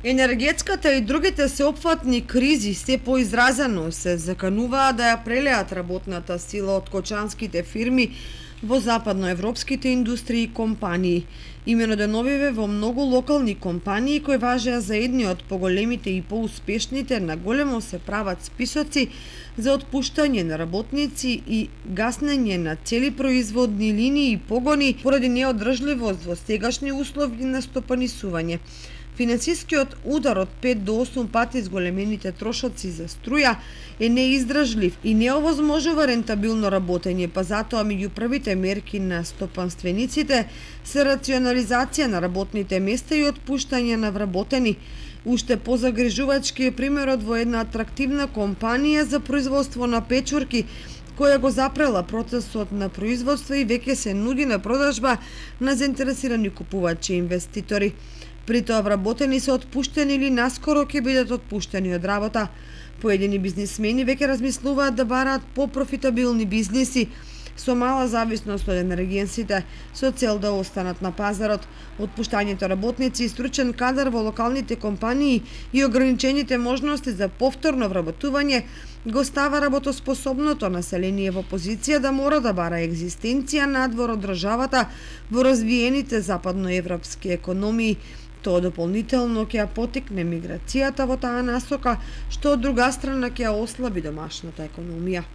Енергетската и другите сеопфатни кризи се поизразено се закануваат да ја прелеат работната сила од кочанските фирми во западноевропските индустрии и компании. Имено деновиве во многу локални компании кои важеа за едни од поголемите и поуспешните, на големо се прават списоци за отпуштање на работници и гаснење на цели производни линии и погони поради неодржливост во сегашни услови на стопанисување. Финансискиот удар од 5 до 8 пати зголемените трошоци за струја е неиздржлив и не овозможува рентабилно работење, па затоа меѓу првите мерки на стопанствениците се рационализација на работните места и отпуштање на вработени. Уште позагрижувачки е примерот во една атрактивна компанија за производство на печурки, која го запрела процесот на производство и веќе се нуди на продажба на заинтересирани купувачи и инвеститори. При тоа вработени се отпуштени или наскоро ќе бидат отпуштени од работа. Поедини бизнисмени веќе размислуваат да бараат попрофитабилни бизниси со мала зависност од енергенсите, со цел да останат на пазарот. Отпуштањето работници и стручен кадар во локалните компании и ограничените можности за повторно вработување го става работоспособното население во позиција да мора да бара екзистенција надвор од државата во развиените западноевропски економии. Тоа дополнително ќе ја потикне миграцијата во таа насока, што од друга страна ќе ја ослаби домашната економија.